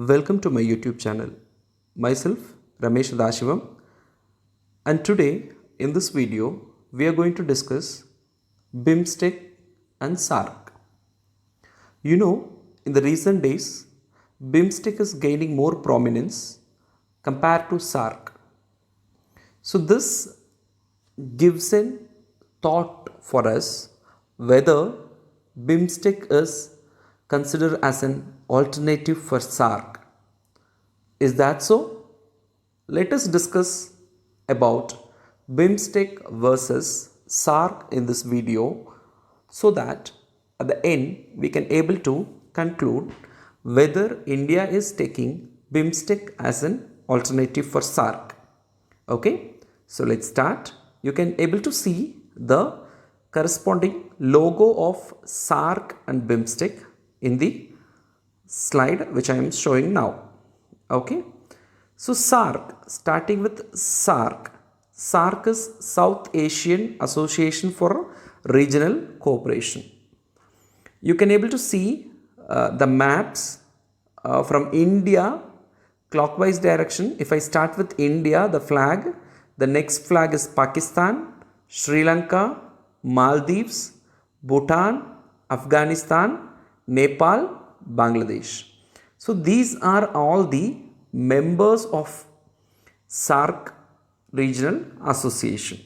Welcome to my YouTube channel. Myself Ramesh Dashivam, and today in this video we are going to discuss BIMSTEC and SAARC. In the recent days BIMSTEC is gaining more prominence compared to SAARC. So this gives a thought for us whether BIMSTEC is considered as an alternative for SAARC. Is that so? Let us discuss about BIMSTEC versus SAARC in this video so that at the end we can able to conclude whether India is taking BIMSTEC as an alternative for SAARC. Okay, so let's start. You can able to see the corresponding logo of SAARC and BIMSTEC in the slide which I am showing now. Okay, so SAARC, starting with SAARC. SAARC is South Asian Association for Regional Cooperation. You can able to see the maps from India clockwise direction. If I start with India, the flag, the next flag is Pakistan, Sri Lanka, Maldives, Bhutan, Afghanistan, Nepal, Bangladesh. So these are all the members of SAARC Regional Association.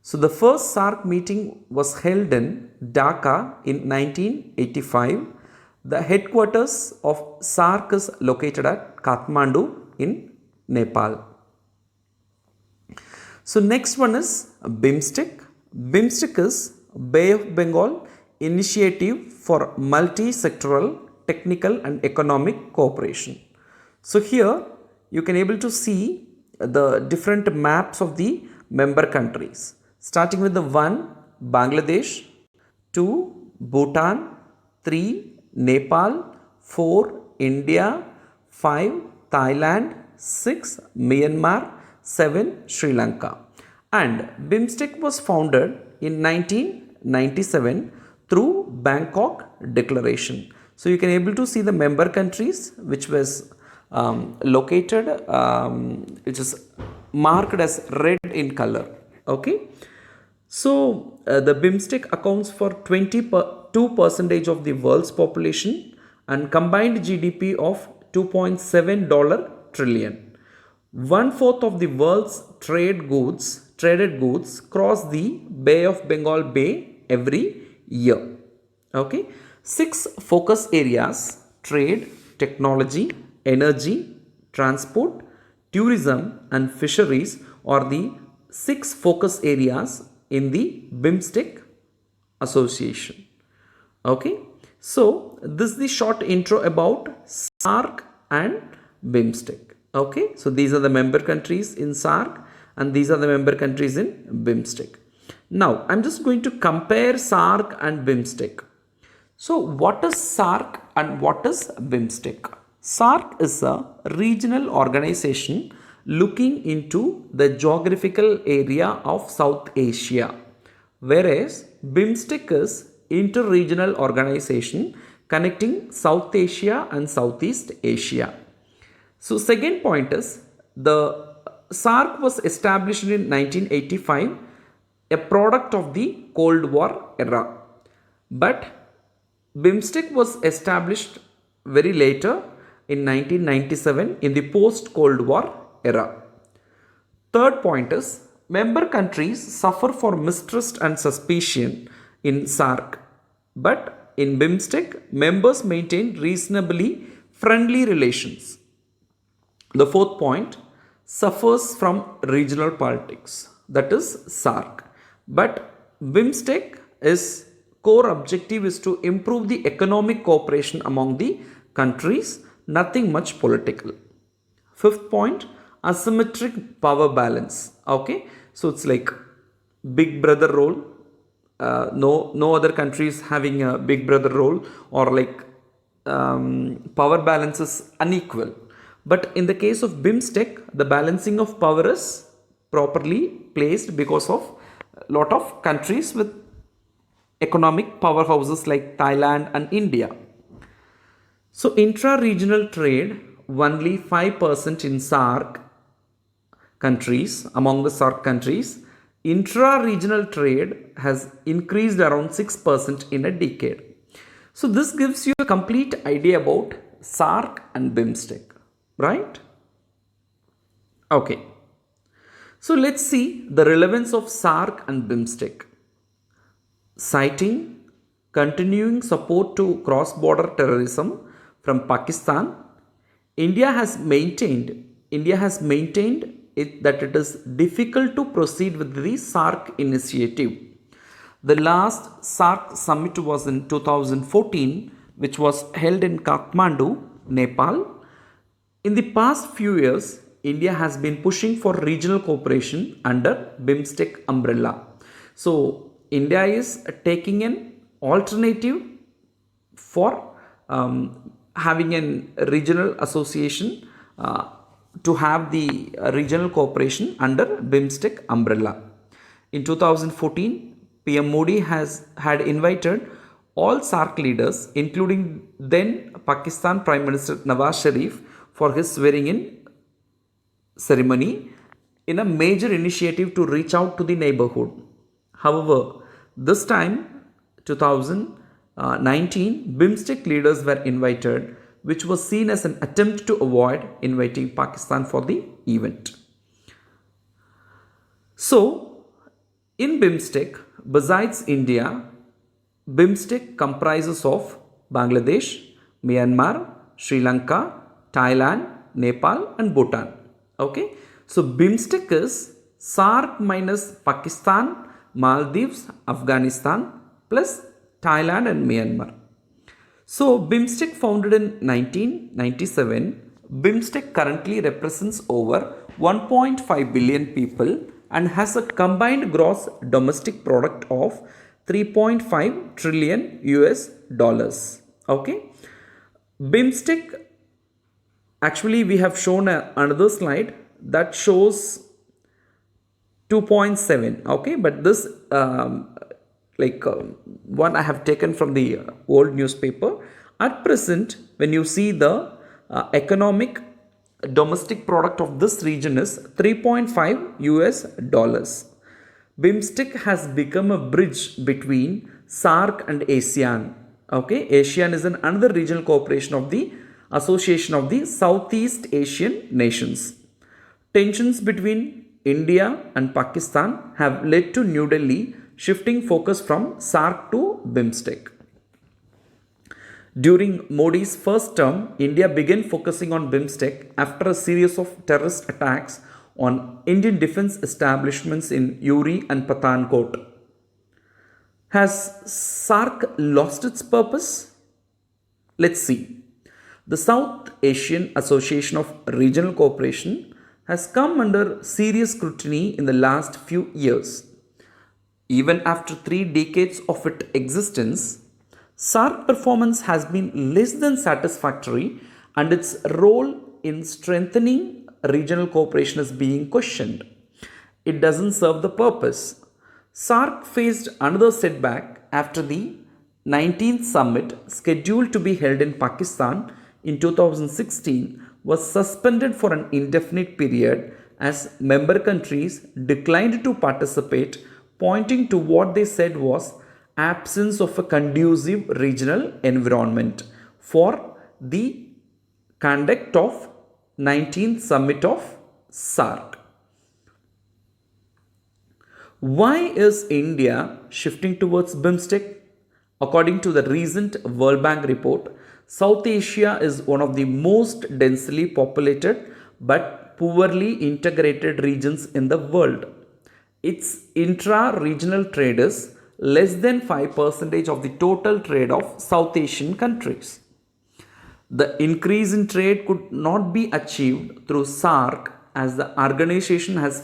So the first SAARC meeting was held in Dhaka in 1985. The headquarters of SAARC is located at Kathmandu in Nepal. So next one is BIMSTEC. BIMSTEC is Bay of Bengal Initiative for Multi-Sectoral Technical and Economic Cooperation. So here you can able to see the different maps of the member countries. Starting with the 1 Bangladesh, 2 Bhutan, 3 Nepal, 4 India, 5 Thailand, 6 Myanmar, 7 Sri Lanka. And BIMSTEC was founded in 1997 through Bangkok Declaration. So you can able to see the member countries which was located, which is marked as red in color. Okay. So the BIMSTEC accounts for 22% of the world's population and combined GDP of $2.7 trillion. 1/4 of the world's traded goods cross the Bay of Bengal Bay every year. Okay. 6 focus areas: trade, technology, energy, transport, tourism and fisheries are the 6 focus areas in the BIMSTEC association. Okay, so this is the short intro about SAARC and BIMSTEC. Okay, so these are the member countries in SAARC and these are the member countries in BIMSTEC. Now I'm just going to compare SAARC and BIMSTEC. So what is SAARC and what is BIMSTEC? SAARC is a regional organization looking into the geographical area of South Asia, whereas BIMSTEC is inter-regional organization connecting South Asia and Southeast Asia. So second point is the SAARC was established in 1985, a product of the Cold War era, but BIMSTEC was established very later in 1997 in the post-Cold War era. Third point is member countries suffer for mistrust and suspicion in SAARC, but in BIMSTEC members maintain reasonably friendly relations. The fourth point suffers from regional politics, that is SAARC, but BIMSTEC is core objective is to improve the economic cooperation among the countries, nothing much political. Fifth point, asymmetric power balance. Okay, so it's like big brother role. No other countries having a big brother role, or like power balance is unequal. But in the case of BIMSTEC, the balancing of power is properly placed because of a lot of countries with economic powerhouses like Thailand and India. So intra-regional trade, only 5% in SAARC countries, among the SAARC countries. Intra-regional trade has increased around 6% in a decade. So this gives you a complete idea about SAARC and BIMSTEC, right? Okay. So let's see the relevance of SAARC and BIMSTEC. Citing continuing support to cross-border terrorism from Pakistan, India has maintained that it is difficult to proceed with the SAARC initiative. The last SAARC summit was in 2014, which was held in Kathmandu, Nepal. In the past few years, India has been pushing for regional cooperation under BIMSTEC umbrella. So, India is taking an alternative for having a regional association to have the regional cooperation under BIMSTEC umbrella. In 2014, PM Modi had invited all SAARC leaders, including then Pakistan Prime Minister Nawaz Sharif, for his swearing in ceremony in a major initiative to reach out to the neighborhood. However, this time, 2019, BIMSTEC leaders were invited, which was seen as an attempt to avoid inviting Pakistan for the event. So, in BIMSTEC, besides India, BIMSTEC comprises of Bangladesh, Myanmar, Sri Lanka, Thailand, Nepal and Bhutan. Okay. So, BIMSTEC is SAARC minus Pakistan, Maldives, Afghanistan plus Thailand and Myanmar. So, BIMSTEC founded in 1997, BIMSTEC currently represents over 1.5 billion people and has a combined gross domestic product of 3.5 trillion US dollars. Okay. BIMSTEC, actually we have shown another slide that shows 2.7. Okay, but this one I have taken from the old newspaper. At present, when you see the economic domestic product of this region is 3.5 US dollars. BIMSTEC has become a bridge between SAARC and ASEAN. Okay, ASEAN is another regional cooperation of the Association of the Southeast Asian Nations. Tensions between India and Pakistan have led to New Delhi shifting focus from SAARC to BIMSTEC. During Modi's first term, India began focusing on BIMSTEC after a series of terrorist attacks on Indian defense establishments in Uri and Pathankot. Has SAARC lost its purpose? Let's see. The South Asian Association of Regional Cooperation has come under serious scrutiny in the last few years. Even after 3 decades of its existence, SAARC performance has been less than satisfactory and its role in strengthening regional cooperation is being questioned. It doesn't serve the purpose. SAARC faced another setback after the 19th summit scheduled to be held in Pakistan in 2016 was suspended for an indefinite period as member countries declined to participate, pointing to what they said was absence of a conducive regional environment for the conduct of 19th summit of SAARC. Why is India shifting towards BIMSTEC? According to the recent World Bank report, South Asia is one of the most densely populated but poorly integrated regions in the world. Its intra-regional trade is less than 5% of the total trade of South Asian countries. The increase in trade could not be achieved through SAARC as the organization has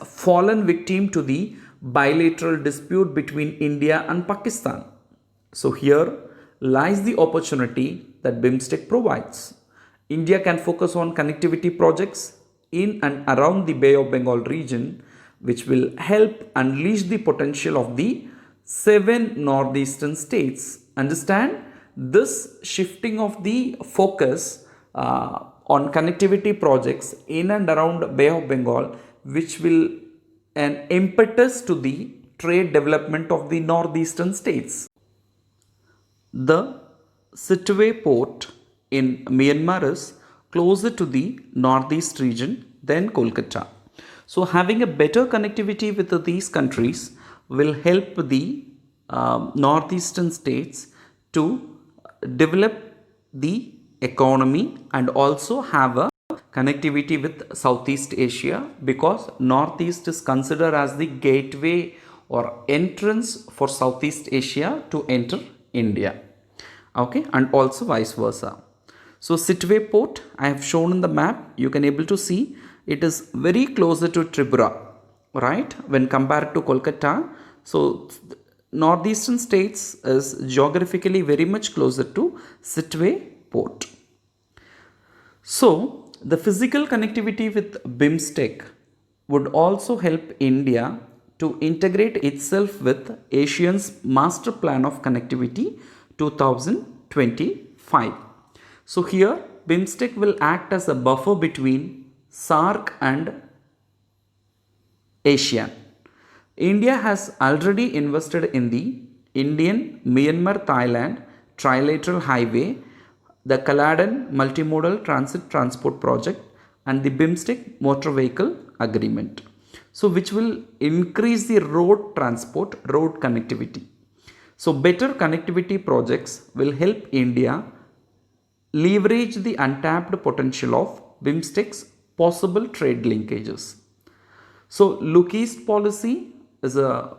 fallen victim to the bilateral dispute between India and Pakistan. So here lies the opportunity that BIMSTEC provides. India can focus on connectivity projects in and around the Bay of Bengal region, which will help unleash the potential of the 7 northeastern states. Understand? this shifting of the focus on connectivity projects in and around Bay of Bengal, which will an impetus to the trade development of the northeastern states. The Sittwe port in Myanmar is closer to the northeast region than Kolkata. So, having a better connectivity with these countries will help the northeastern states to develop the economy and also have a connectivity with Southeast Asia, because Northeast is considered as the gateway or entrance for Southeast Asia to enter India. Okay, and also vice versa. So Sittwe port I have shown in the map. You can able to see it is very closer to Tripura, right, when compared to Kolkata. So northeastern states is geographically very much closer to Sittwe port. So the physical connectivity with BIMSTEC would also help India to integrate itself with Asian's Master Plan of Connectivity 2025. So here BIMSTEC will act as a buffer between SAARC and ASEAN. India has already invested in the Indian Myanmar Thailand Trilateral Highway, the Kaladan Multimodal Transit Transport Project, and the BIMSTEC Motor Vehicle Agreement. So which will increase the road transport, road connectivity. So better connectivity projects will help India leverage the untapped potential of BIMSTEC's possible trade linkages. So Look East policy is a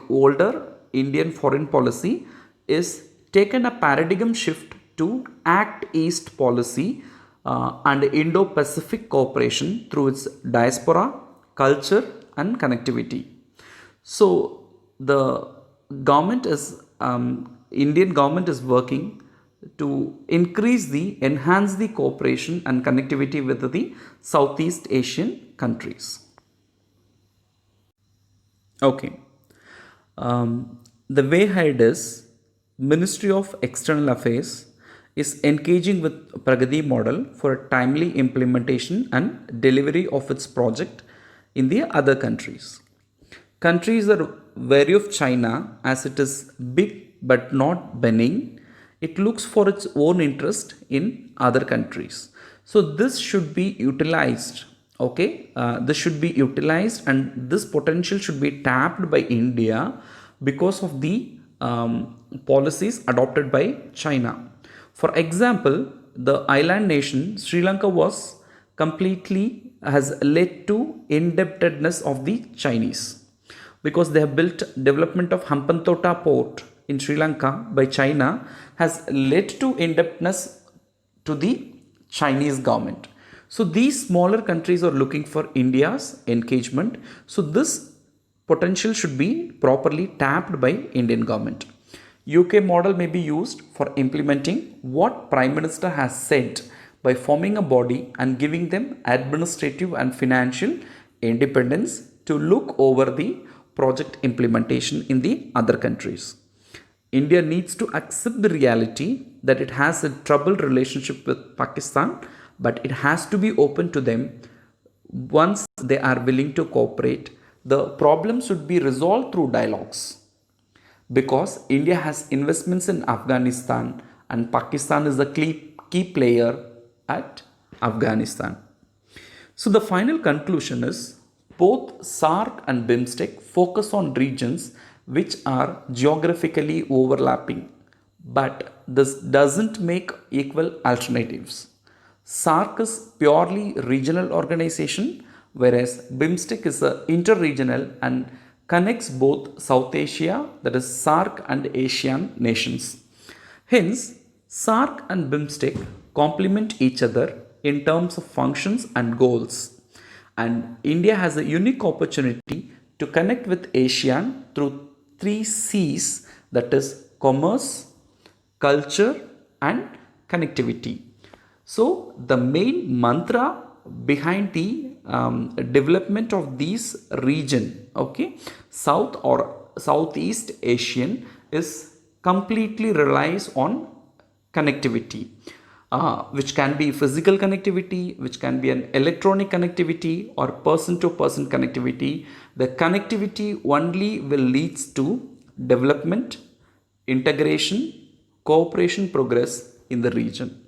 older Indian foreign policy is taken a paradigm shift to Act East policy and Indo-Pacific cooperation through its diaspora, culture and connectivity. So the government is Indian government is working to enhance the cooperation and connectivity with the Southeast Asian countries. Okay. The way ahead is Ministry of External Affairs is engaging with Pragati model for a timely implementation and delivery of its project in the other countries. Countries are wary of China as it is big but not benign. It looks for its own interest in other countries. So this should be utilized. Okay, this should be utilized and this potential should be tapped by India because of the policies adopted by China. For example, the island nation Sri Lanka has led to indebtedness of the Chinese, because they have built development of Hambantota port in Sri Lanka by China has led to indebtedness to the Chinese government. So these smaller countries are looking for India's engagement. So this potential should be properly tapped by Indian government. UK model may be used for implementing what Prime Minister has said by forming a body and giving them administrative and financial independence to look over the project implementation in the other countries. India needs to accept the reality that it has a troubled relationship with Pakistan, but it has to be open to them once they are willing to cooperate. The problem should be resolved through dialogues, because India has investments in Afghanistan and Pakistan is a key player at Afghanistan. So the final conclusion is both SAARC and BIMSTEC focus on regions which are geographically overlapping, but this doesn't make equal alternatives. SAARC is purely regional organization, whereas BIMSTEC is a inter-regional and connects both South Asia, that is SAARC, and Asian nations. Hence, SAARC and BIMSTEC complement each other in terms of functions and goals. And India has a unique opportunity to connect with ASEAN through 3 C's, that is commerce, culture and connectivity. So the main mantra behind the development of this region, okay, South or Southeast Asian, is completely relies on connectivity, which can be physical connectivity, which can be an electronic connectivity or person to person connectivity. The connectivity only will leads to development, integration, cooperation, progress in the region.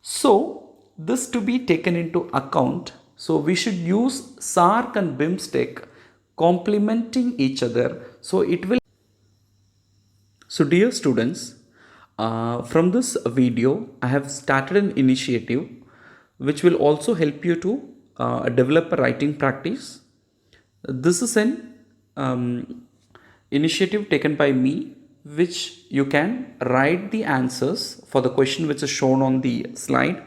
So this to be taken into account, so we should use SAARC and BIMSTEC complementing each other. So it will. So dear students, from this video I have started an initiative which will also help you to develop a writing practice. This is an initiative taken by me, which you can write the answers for the question which is shown on the slide,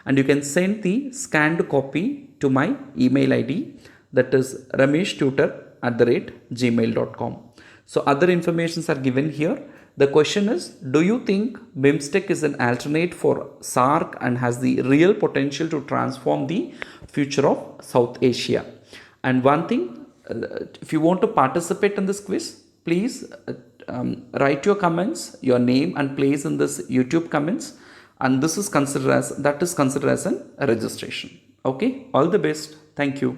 and you can send the scanned copy to my email ID, that is rameshtutor@gmail.com. So other informations are given here. The question is, do you think BIMSTEC is an alternate for SAARC and has the real potential to transform the future of South Asia? And one thing, if you want to participate in this quiz, please write your comments, your name and place in this YouTube comments, and this is considered as an registration. Okay, all the best. Thank you.